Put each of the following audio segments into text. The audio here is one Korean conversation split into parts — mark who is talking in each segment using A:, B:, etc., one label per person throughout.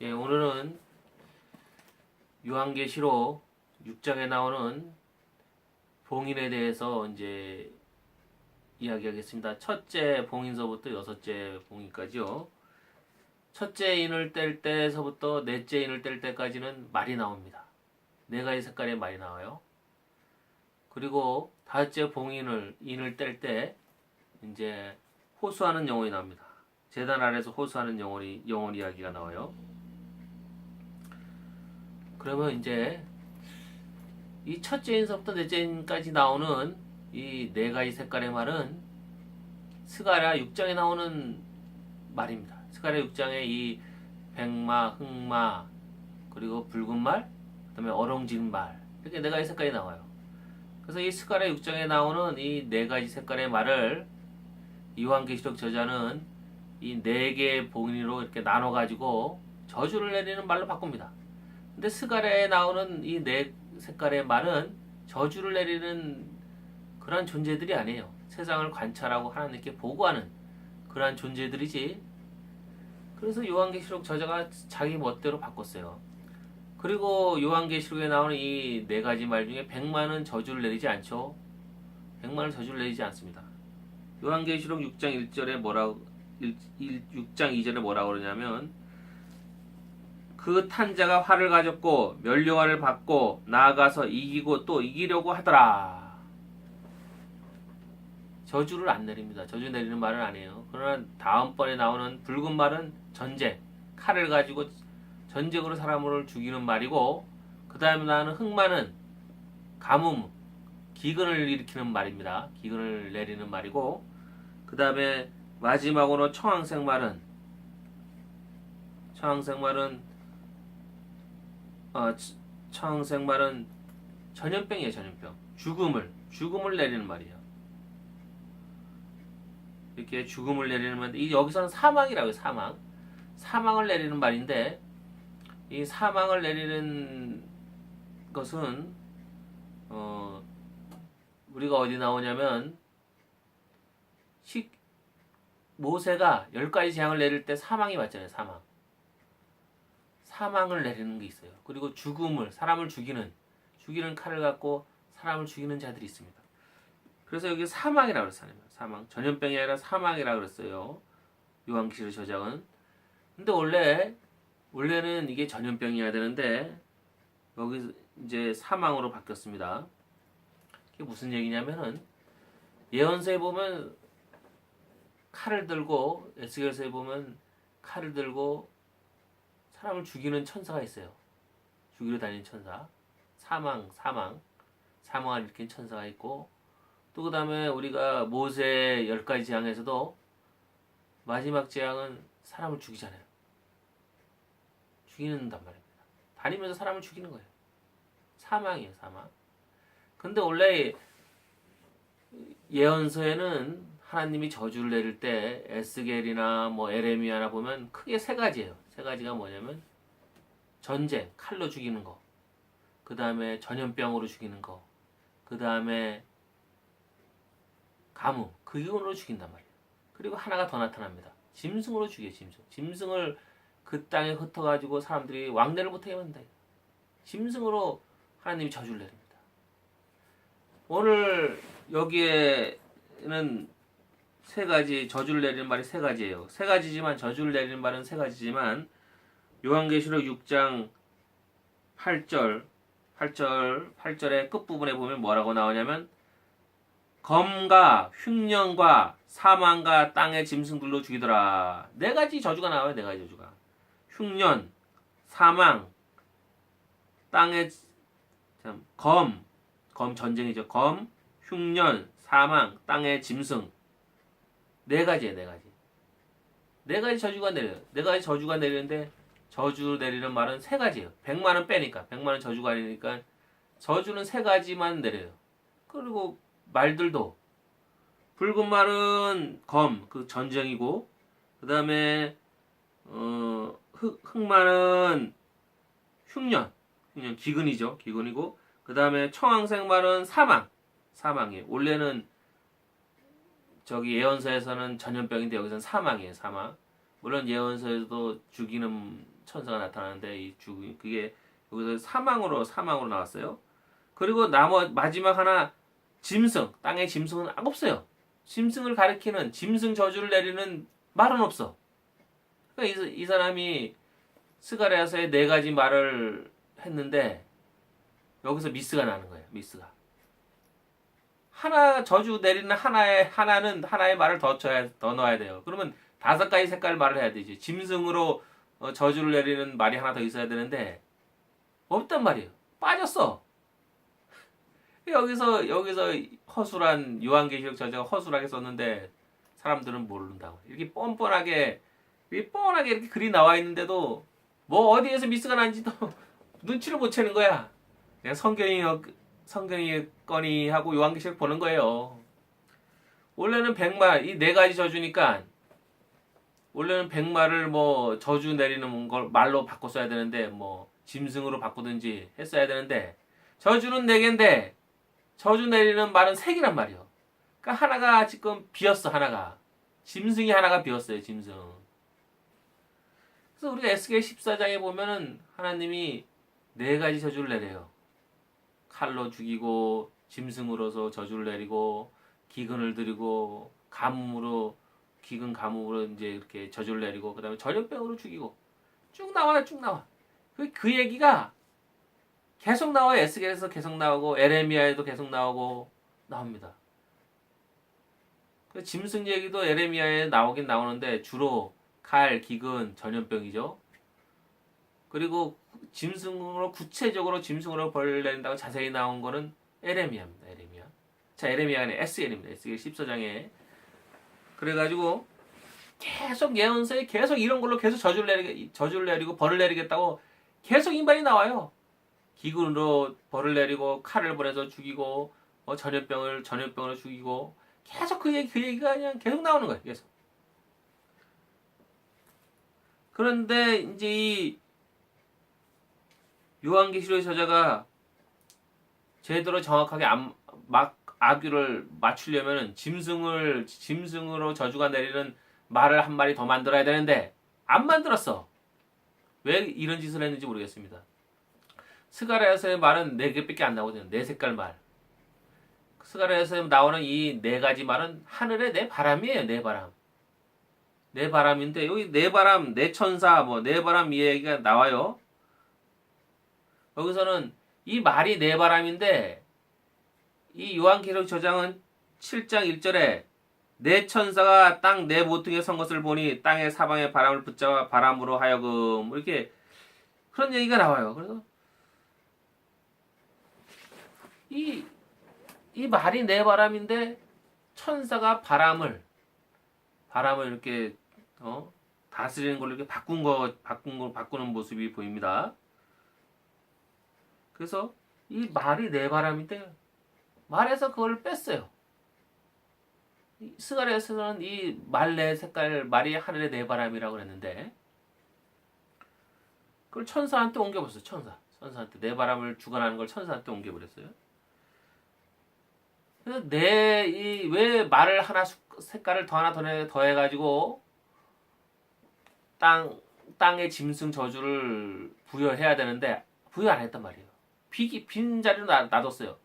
A: 예, 오늘은 요한계시록 6장에 나오는 봉인에 대해서 이제 이야기하겠습니다. 첫째 봉인서부터 여섯째 봉인까지요. 첫째 인을 뗄 때서부터 넷째 인을 뗄 때까지는 말이 나옵니다. 네 가지 색깔의 말이 나와요. 그리고 다섯째 인을 뗄 때 이제 호수하는 영혼이 나옵니다. 제단 아래서 호수하는 영혼 이야기가 나와요. 그러면 이제 이 첫째 인서부터 넷째 인까지 나오는 이 네 가지 색깔의 말은 스가랴 6장에 나오는 말입니다. 스가랴 6장에 이 백마, 흑마, 그리고 붉은 말, 그다음에 어롱진 말, 이렇게 네 가지 색깔이 나와요. 그래서 이 스가랴 6장에 나오는 이 네 가지 색깔의 말을 요한계시록 저자는 이 네 개의 봉인으로 이렇게 나눠 가지고 저주를 내리는 말로 바꿉니다. 근데 스가랴에 나오는 이 네 색깔의 말은 저주를 내리는 그러한 존재들이 아니에요. 세상을 관찰하고 하나님께 보고하는 그러한 존재들이지. 그래서 요한계시록 저자가 자기 멋대로 바꿨어요. 그리고 요한계시록에 나오는 이 네 가지 말 중에 백만은 저주를 내리지 않죠. 백만은 저주를 내리지 않습니다. 요한계시록 6장 1절에 6장 2절에 뭐라고 그러냐면 그 탄자가 활을 가졌고 면류관을 받고 나아가서 이기고 또 이기려고 하더라. 저주를 안 내립니다. 저주 내리는 말은 아니에요. 그러나 다음번에 나오는 붉은 말은 전쟁, 칼을 가지고 전쟁으로 사람을 죽이는 말이고, 그 다음에 나오는 흑마는 가뭄, 기근을 일으키는 말입니다. 기근을 내리는 말이고, 그 다음에 마지막으로 청황색 말은 전염병이에요. 전염병. 죽음을 내리는 말이에요. 이렇게 죽음을 내리는 말인데, 이 여기서는 사망이라고요. 사망을 내리는 말인데, 이 사망을 내리는 것은 우리가 어디 나오냐면 모세가 10가지 재앙을 내릴 때 사망이 맞잖아요. 사망을 내리는 게 있어요. 그리고 사람을 죽이는 칼을 갖고 사람을 죽이는 자들이 있습니다. 그래서 여기 사망이라고 그랬어요. 사망. 전염병이 아니라 사망이라고 그랬어요. 요한계시록 저작은. 근데 원래는 이게 전염병이어야 되는데 여기 이제 사망으로 바뀌었습니다. 이게 무슨 얘기냐면은 예언서에 보면 에스겔서에 보면 칼을 들고 사람을 죽이는 천사가 있어요. 죽이러 다니는 천사. 사망을 일으킨 천사가 있고, 또 그 다음에 우리가 모세 10가지 재앙에서도 마지막 재앙은 사람을 죽이잖아요. 죽이는단 말입니다. 다니면서 사람을 죽이는 거예요. 사망이에요, 사망. 근데 원래 예언서에는 하나님이 저주를 내릴 때 에스겔이나 뭐 에레미야나 보면 크게 세 가지예요. 세 가지가 뭐냐면 전쟁, 칼로 죽이는 거, 그 다음에 전염병으로 죽이는 거, 그 다음에 가뭄, 그 기운으로 죽인단 말이에요. 그리고 하나가 더 나타납니다. 짐승으로 죽여요. 짐승을 그 땅에 흩어가지고 사람들이 왕래를 못하게 만든다. 짐승으로 하나님이 저주를 내립니다. 오늘 여기에는 세 가지, 저주를 내리는 말이 세 가지예요. 세 가지지만, 저주를 내리는 말은 세 가지지만, 요한계시록 6장 8절의 끝부분에 보면 뭐라고 나오냐면, 검과 흉년과 사망과 땅의 짐승들로 죽이더라. 네 가지 저주가 나와요. 네 가지 저주가. 흉년, 사망, 땅의 검 전쟁이죠. 검, 흉년, 사망, 땅의 짐승. 네 가지예요. 네 가지 저주가 내려요. 네 가지 저주가 내리는데 저주 내리는 말은 세 가지예요. 100만은 빼니까. 100만은 저주가 아니니까 저주는 세 가지만 내려요. 그리고 말들도 붉은 말은 그 전쟁이고, 그 다음에 흑말은 흉년 기근이죠. 기근이고, 그 다음에 청황색 말은 사망이에요. 원래는 저기 예언서에서는 전염병인데 여기서는 사망이에요. 사망. 물론 예언서에서도 죽이는 천사가 나타나는데 그게 여기서 사망으로 나왔어요. 그리고 마지막 하나 짐승, 땅의 짐승은 없어요. 짐승을 가리키는 짐승 저주를 내리는 말은 없어. 그러니까 이 사람이 스가랴서의 4가지 말을 했는데 여기서 미스가 나는 거예요. 미스가. 하나 저주 내리는 하나의 말을 더 넣어야 돼요. 그러면 5가지 색깔 말을 해야 되지. 짐승으로 저주를 내리는 말이 하나 더 있어야 되는데 없단 말이에요. 빠졌어. 여기서 허술한 요한계시록 저자가 허술하게 썼는데 사람들은 모른다고. 이렇게 뻔뻔하게 이렇게 글이 나와 있는데도 뭐 어디에서 미스가 난지도 눈치를 못 채는 거야. 그냥 성경이 거니 하고 요한계시록 보는 거예요. 원래는 100말 이 4가지 저주니까 원래는 100말을 뭐 저주 내리는 걸 말로 바꿔 써야 되는데 뭐 짐승으로 바꾸든지 했어야 되는데 저주는 4개인데 저주 내리는 말은 3개란 말이에요. 그러니까 하나가 지금 비었어. 하나가 짐승이 하나가 비었어요. 짐승. 그래서 우리가 에스겔 14장에 보면은 하나님이 4가지 저주를 내려요. 칼로 죽이고 짐승으로서 저주를 내리고 기근을 드리고 기근 가뭄으로 이제 이렇게 저주를 내리고 그다음에 전염병으로 죽이고 쭉 나와요. 쭉 나와. 그 얘기가 계속 나와요. 에스겔에서 계속 나오고 에레미야에도 계속 나옵니다. 그 짐승 얘기도 에레미야에 나오긴 나오는데 주로 칼, 기근, 전염병이죠. 그리고 구체적으로 짐승으로 벌을 내린다고 자세히 나온 거는 에레미야입니다. 에레미야. 자, 에레미야가 아니라 에스겔입니다. 에스겔 14장에. 그래가지고 계속 예언서에 계속 이런 걸로 계속 저주를 내리고 벌을 내리겠다고 계속 인발이 나와요. 기근으로 벌을 내리고 칼을 보내서 죽이고 전염병으로 죽이고 계속 그 얘기가 그냥 계속 나오는 거예요. 계속. 그런데 이제 이 요한계시록의 저자가 제대로 정확하게 악유를 맞추려면 짐승으로 저주가 내리는 말을 한 마리 더 만들어야 되는데 안 만들었어. 왜 이런 짓을 했는지 모르겠습니다. 스가랴서의 말은 4개밖에 안 나오거든요. 4색깔 말. 스가랴서에 나오는 이 4가지 말은 하늘의 4바람이에요. 4바람. 4바람인데 여기 4바람, 4천사, 4바람 이 얘기가 나와요. 여기서는 이 말이 4바람인데 이 요한계시록 저장은 7장 1절에 4천사가 땅 4모퉁이에 선 것을 보니 땅의 사방에 바람을 붙잡아 바람으로 하여금 이렇게 그런 얘기가 나와요. 그래서 이 말이 4바람인데 천사가 바람을 이렇게 다스리는 걸로 이렇게 바꾸는 모습이 보입니다. 그래서 이 말이 4바람인데 말에서 그걸 뺐어요. 스가랴에서는 이 말 4색깔 말이 하늘의 4바람이라고 그랬는데 그걸 천사한테 옮겨버렸어요. 천사한테 4바람을 주관하는 걸 천사한테 옮겨버렸어요. 그래서 왜 말을 색깔을 하나 더 해가지고 땅의 짐승 저주를 부여해야 되는데 부여 안 했단 말이에요. 빈 자리로 놔뒀어요.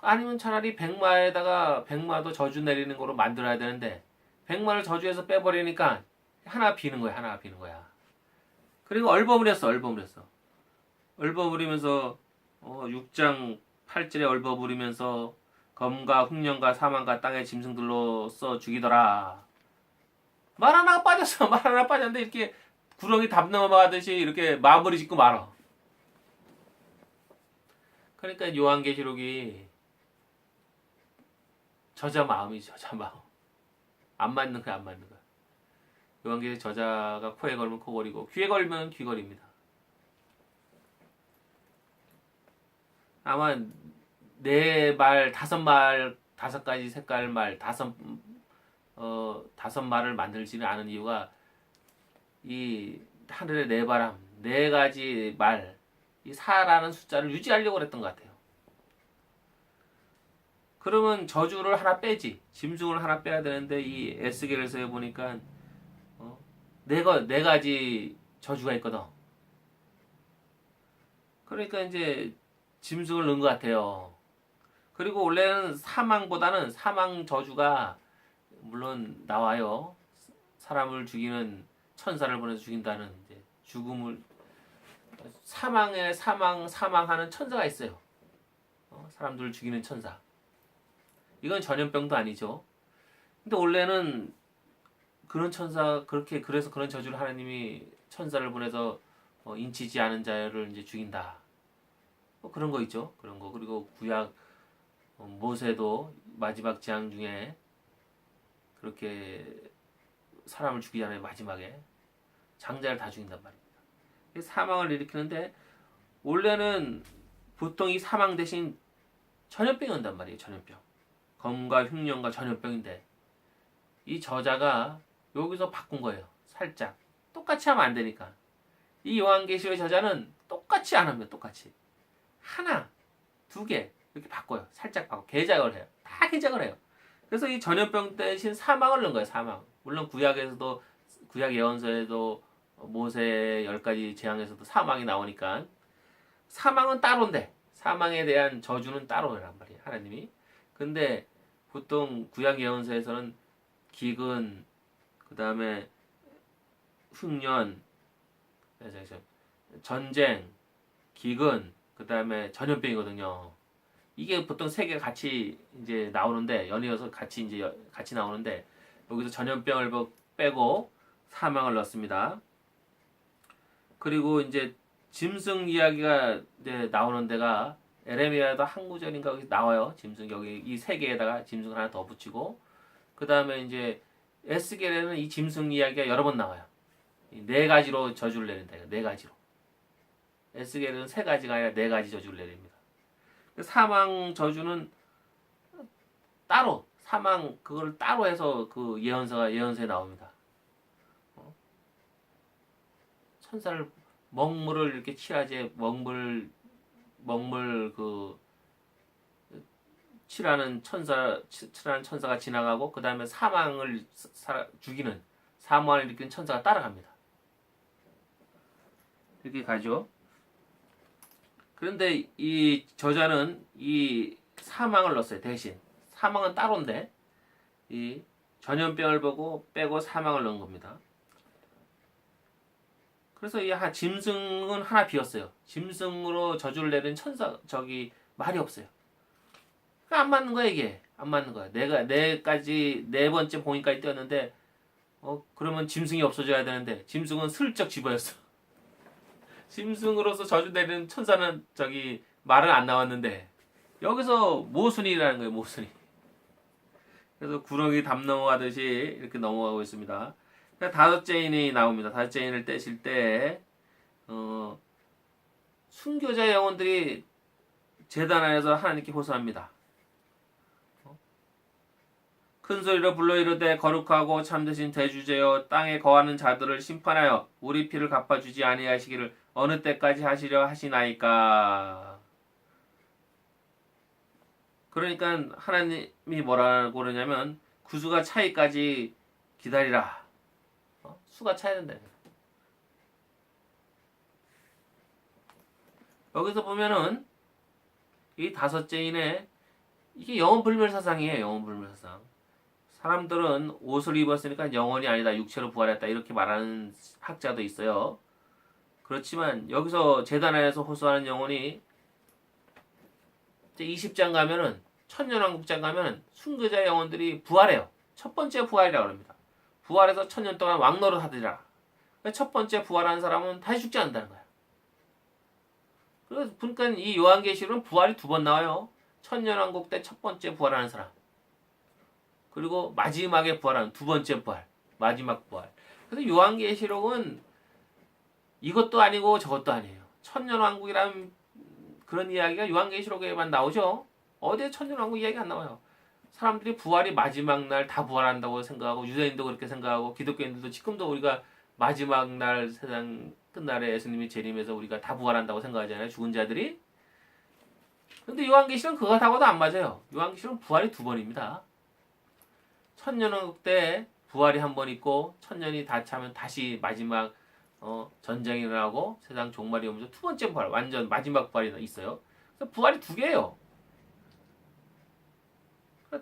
A: 아니면 차라리 백마도 저주 내리는 거로 만들어야 되는데 백마를 저주해서 빼버리니까 하나 비는 거야. 그리고 얼버무렸어. 얼버무리면서 6장 8절에 얼버무리면서 검과 흉년과 사망과 땅의 짐승들로 써 죽이더라. 말 하나가 빠졌어. 말 하나 빠졌는데 이렇게 구렁이 답 넘어가듯이 이렇게 마무리 짓고 말아. 그러니까 요한계시록이 저자 마음이죠. 저자 마음. 안 맞는 거야. 요한계시록 저자가 코에 걸면 코걸이고 귀에 걸면 귀걸입니다. 아마 4말, 5가지 색깔 말, 5말을 만들지는 않은 이유가 이 하늘의 4바람, 4가지 말, 이 4라는 숫자를 유지하려고 그랬던 것 같아요. 그러면 저주를 하나 빼지. 짐승을 하나 빼야 되는데 이 에스겔에서 보니까 네 가지 저주가 있거든. 그러니까 이제 짐승을 넣은 것 같아요. 그리고 원래는 사망 저주가 물론 나와요. 사람을 죽이는 천사를 보내서 죽인다는 이제 죽음을 사망하는 천사가 있어요. 사람들을 죽이는 천사. 이건 전염병도 아니죠. 근데 원래는 그래서 그런 저주를 하나님이 천사를 보내서 인치지 않은 자를 이제 죽인다. 뭐 그런 거 있죠. 그런 거. 그리고 구약 모세도 마지막 재앙 중에 그렇게 사람을 죽이잖아요. 마지막에 장자를 다 죽인단 말입니다. 사망을 일으키는데 원래는 보통 이 사망 대신 전염병이 온단 말이에요. 전염병. 검과 흉년과 전염병인데 이 저자가 여기서 바꾼 거예요. 살짝. 똑같이 하면 안 되니까. 이 요한계시록의 저자는 똑같이 안 합니다. 똑같이. 하나, 두 개 이렇게 바꿔요. 살짝 바꿔. 개작을 해요. 다 개작을 해요. 그래서 이 전염병 대신 사망을 넣은 거예요. 사망. 물론 구약 예언서에도 모세 10가지 재앙에서도 사망이 나오니까 사망은 따로인데 사망에 대한 저주는 따로란 말이에요. 하나님이. 근데 보통 구약 예언서에서는 기근, 그 다음에 흉년, 전쟁, 기근, 그 다음에 전염병이거든요. 이게 보통 세 개가 같이 이제 나오는데 연이어서 같이 나오는데 여기서 전염병을 빼고 사망을 넣습니다. 그리고 이제 짐승 이야기가 이제 나오는 데가 에레미야도 한 구절인가 여기 나와요. 짐승 여기 이 세 개에다가 짐승 하나 더 붙이고 그 다음에 이제 에스겔에는 이 짐승 이야기가 여러 번 나와요. 네 가지로 저주를 내린다. 네 가지로. 에스겔은 세 가지가 아니라 네 가지 저주를 내립니다. 사망 저주는 따로 그걸 따로 해서 그 예언서에 나옵니다. 천사를 먹물을 이렇게 취하지 먹물 그 칠하는 천사가 지나가고 그 다음에 사망을 죽이는 사망을 일으키는 천사가 따라갑니다. 이렇게 가죠. 그런데 이 저자는 이 사망을 넣었어요. 대신 사망은 따로인데 이 전염병을 빼고 사망을 넣은 겁니다. 그래서 이 짐승은 하나 비었어요. 짐승으로 저주를 내는 말이 없어요. 안 맞는 거야 이게. 안 맞는 거야. 내가 네 번째 봉인까지 띄었는데 그러면 짐승이 없어져야 되는데 짐승은 슬쩍 집어였어. 짐승으로서 저주 내리는 천사는 말은 안 나왔는데 여기서 모순이라는 거예요. 모순이. 그래서 구렁이 담 넘어가듯이 이렇게 넘어가고 있습니다. 다섯째 인이 나옵니다. 다섯째 인을 떼실 때 순교자 영혼들이 제단 안에서 하나님께 호소합니다. 큰 소리로 불러 이르되 거룩하고 참되신 대주제여 땅에 거하는 자들을 심판하여 우리 피를 갚아주지 아니하시기를 어느 때까지 하시려 하시나이까. 그러니까 하나님이 뭐라고 그러냐면 구수가 차이까지 기다리라. 수가 차야 된다. 여기서 보면은 이 다섯째 인에 이게 영혼불멸사상이에요. 영혼불멸사상. 사람들은 옷을 입었으니까 영혼이 아니다. 육체로 부활했다. 이렇게 말하는 학자도 있어요. 그렇지만 여기서 제단 안에서 호소하는 영혼이 20장 가면은 천년왕국장 가면은 순교자 영혼들이 부활해요. 첫 번째 부활이라고 합니다. 부활해서 1000년 동안 왕노릇 하더라. 첫 번째 부활한 사람은 다시 죽지 않는다는 거야. 그래서 그러니까 이 요한계시록은 부활이 2번 나와요. 천년왕국 때 첫 번째 부활하는 사람. 그리고 마지막에 부활하는 2번째 부활. 마지막 부활. 그래서 요한계시록은 이것도 아니고 저것도 아니에요. 천년왕국이라는 그런 이야기가 요한계시록에만 나오죠. 어디에 천년왕국 이야기가 안 나와요. 사람들이 부활이 마지막 날 다 부활한다고 생각하고 유대인도 그렇게 생각하고 기독교인들도 지금도 우리가 마지막 날 세상 끝날에 예수님이 재림해서 우리가 다 부활한다고 생각하잖아요. 죽은 자들이. 근데 요한계시록은 그것하고도 안 맞아요. 요한계시록은 부활이 2번입니다. 천년왕국 때 부활이 한 번 있고 천년이 다 차면 다시 마지막 전쟁이 일어나고 세상 종말이 오면서 두 번째 부활, 완전 마지막 부활이 있어요. 그래서 부활이 두 개예요.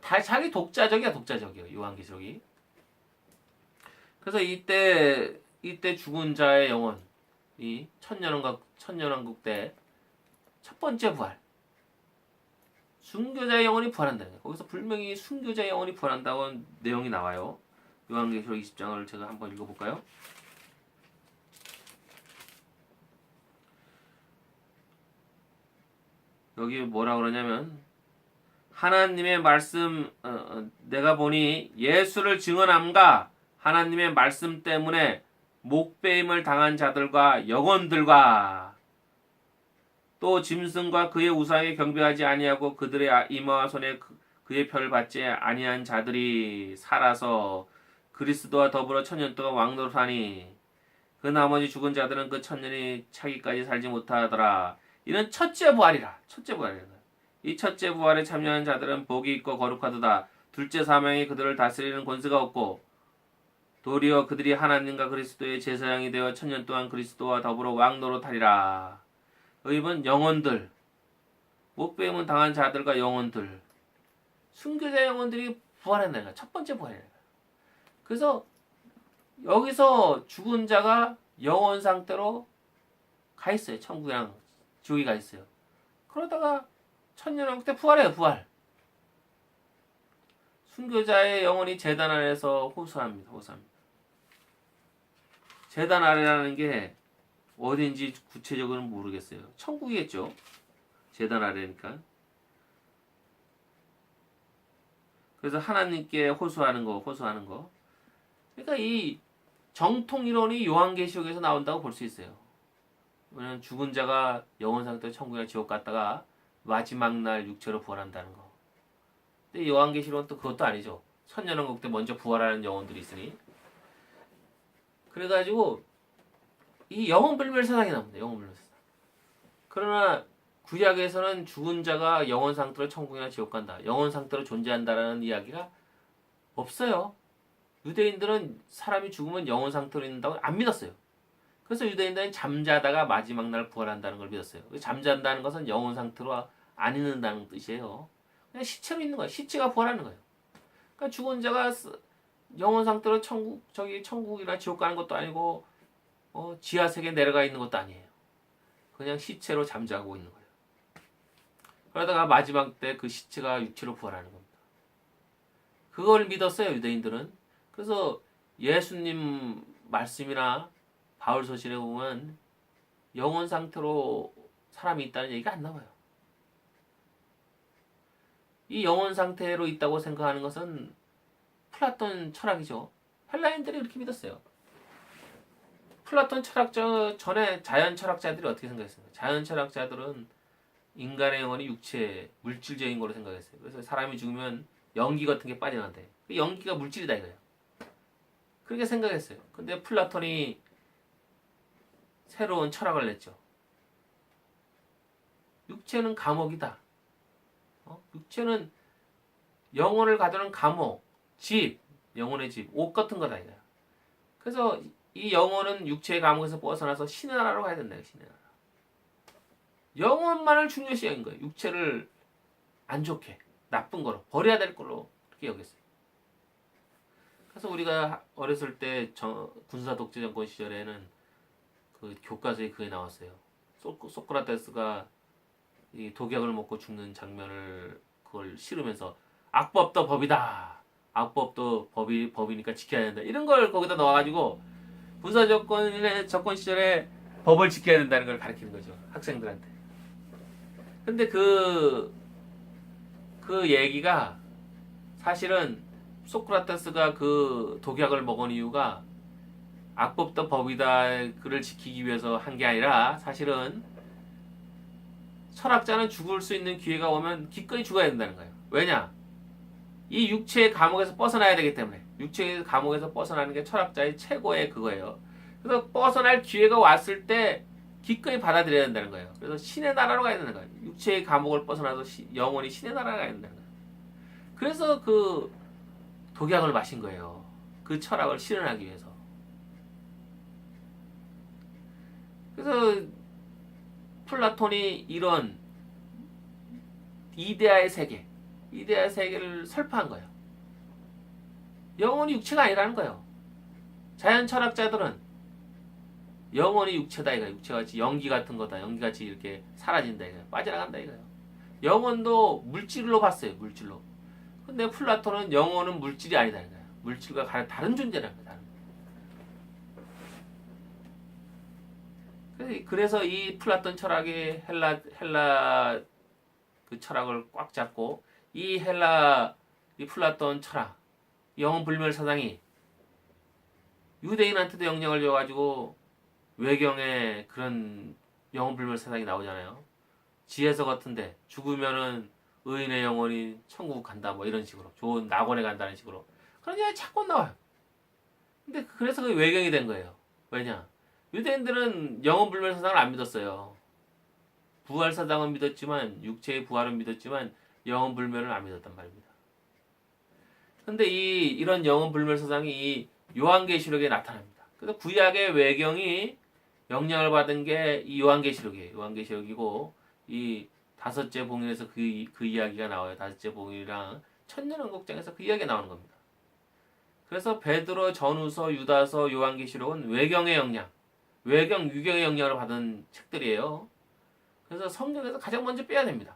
A: 다 자기 독자적이에요. 요한계시록이. 그래서 이때 죽은 자의 영혼, 이 천년왕국 때 첫 번째 부활, 순교자의 영혼이 부활한다는 거예요. 거기서 분명히 순교자의 영혼이 부활한다고 내용이 나와요. 요한계시록 20장을 제가 한번 읽어볼까요? 여기 뭐라 그러냐면 하나님의 말씀 내가 보니 예수를 증언함과 하나님의 말씀 때문에 목배임을 당한 자들과 영혼들과 또 짐승과 그의 우상에 경배하지 아니하고 그들의 이마와 손에 그의 표를 받지 아니한 자들이 살아서 그리스도와 더불어 천년 동안 왕노릇하니 그 나머지 죽은 자들은 그 천년이 차기까지 살지 못하더라. 이는 첫째 부활이라. 이 첫째 부활에 참여한 자들은 복이 있고 거룩하도다. 둘째 사명이 그들을 다스리는 권세가 없고 도리어 그들이 하나님과 그리스도의 제사장이 되어 천년 동안 그리스도와 더불어 왕노릇하리라. 의입은 영혼들, 목배임을 당한 자들과 영혼들, 순교자 영혼들이 부활한다는 거야. 첫 번째 부활이야. 그래서 여기서 죽은 자가 영혼 상태로 가 있어요. 천국이랑 지옥이 가 있어요. 그러다가 천년왕국 때 부활해요. 부활. 순교자의 영혼이 제단 아래에서 호소합니다. 제단 아래라는 게 어딘지 구체적으로는 모르겠어요. 천국이겠죠. 제단 아래니까. 그래서 하나님께 호소하는 거. 그러니까 이 정통 이론이 요한계시록에서 나온다고 볼 수 있어요. 왜냐면 죽은 자가 영혼 상태로 천국이나 지옥 갔다가 마지막 날 육체로 부활한다는 거. 근데 요한계시록은 또 그것도 아니죠. 천년왕국 때 먼저 부활하는 영혼들이 있으니. 그래가지고 이 영혼불멸 세상이 나옵니다. 영혼불멸 세상. 그러나 구약에서는 죽은 자가 영혼 상태로 천국이나 지옥 간다. 영혼 상태로 존재한다라는 이야기가 없어요. 유대인들은 사람이 죽으면 영혼 상태로 있는다고 안 믿었어요. 그래서 유대인들은 잠자다가 마지막 날 부활한다는 걸 믿었어요. 잠잔다는 것은 영혼 상태로 안 있는다는 뜻이에요. 그냥 시체로 있는 거예요. 시체가 부활하는 거예요. 그러니까 죽은 자가 영혼 상태로 천국이나 지옥 가는 것도 아니고 지하 세계에 내려가 있는 것도 아니에요. 그냥 시체로 잠자고 있는 거예요. 그러다가 마지막 때 그 시체가 육체로 부활하는 겁니다. 그걸 믿었어요, 유대인들은. 그래서 예수님 말씀이나 바울 서신에 보면 영혼 상태로 사람이 있다는 얘기가 안 나와요. 이 영혼 상태로 있다고 생각하는 것은 플라톤 철학이죠. 헬라인들이 이렇게 믿었어요. 플라톤 철학자 전에 자연 철학자들이 어떻게 생각했습니까? 자연 철학자들은 인간의 영혼이 육체, 물질적인 걸로 생각했어요. 그래서 사람이 죽으면 연기 같은 게 빠져나간대. 그 연기가 물질이다 이거예요. 그렇게 생각했어요. 근데 플라톤이 새로운 철학을 냈죠. 육체는 감옥이다. 육체는 영혼을 가두는 감옥, 집, 영혼의 집, 옷 같은 거다 이거야. 그래서 이 영혼은 육체의 감옥에서 벗어나서 신의 나라로 가야 된다. 신의 나라. 영혼만을 중요시 여긴 거예요. 육체를 안 좋게, 나쁜 거로 버려야 될 걸로 그렇게 여겼어요. 그래서 우리가 어렸을 때 군사 독재 정권 시절에는 그 교과서에 그게 나왔어요. 소크라테스가 이 독약을 먹고 죽는 장면을 그걸 싫으면서 악법도 법이다. 악법도 법이니까 지켜야 된다. 이런 걸 거기다 넣어가지고 군사 정권 시절에 법을 지켜야 된다는 걸 가르치는 거죠. 학생들한테. 근데 그 얘기가 사실은 소크라테스가 그 독약을 먹은 이유가 악법도 법이다 그를 지키기 위해서 한 게 아니라 사실은 철학자는 죽을 수 있는 기회가 오면 기꺼이 죽어야 된다는 거예요. 왜냐? 이 육체의 감옥에서 벗어나야 되기 때문에. 육체의 감옥에서 벗어나는 게 철학자의 최고의 그거예요. 그래서 벗어날 기회가 왔을 때 기꺼이 받아들여야 된다는 거예요. 그래서 신의 나라로 가야 된다는 거예요. 육체의 감옥을 벗어나서 영혼이 신의 나라로 가야 된다는 거예요. 그래서 그 독약을 마신 거예요. 그 철학을 실현하기 위해서. 그래서 플라톤이 이런 이데아의 세계를 설파한 거예요. 영혼이 육체가 아니라는 거예요. 자연 철학자들은 영혼이 육체다 이거예요. 육체같이 연기 같은 거다. 연기같이 이렇게 사라진다 이거예요. 빠져나간다 이거예요. 영혼도 물질로 봤어요. 물질로. 근데 플라톤은 영혼은 물질이 아니다 이거예요. 물질과 다른 존재라는 거예요. 그래서 이 플라톤 철학이 헬라 그 철학을 꽉 잡고 이 플라톤 철학 영혼 불멸 사상이 유대인한테도 영향을 줘가지고 외경에 그런 영혼 불멸 사상이 나오잖아요. 지혜서 같은데 죽으면은 의인의 영혼이 천국 간다 뭐 이런 식으로 좋은 낙원에 간다는 식으로 그런 얘기 자꾸 나와요. 근데 그래서 그게 외경이 된 거예요. 왜냐? 유대인들은 영혼 불멸 사상을 안 믿었어요. 부활 사상은 믿었지만 육체의 부활은 믿었지만 영혼 불멸을 안 믿었단 말입니다. 근데 이런 영혼 불멸 사상이 이 요한계시록에 나타납니다. 그래서 구약의 외경이 영향을 받은 게 이 요한계시록이에요. 요한계시록이고 이 다섯째 봉인에서 그 이야기가 나와요. 다섯째 봉인이랑 천년왕국장에서 그 이야기가 나오는 겁니다. 그래서 베드로, 전후서, 유다서, 요한계시록은 외경의 영향, 유경의 영향을 받은 책들이에요. 그래서 성경에서 가장 먼저 빼야 됩니다.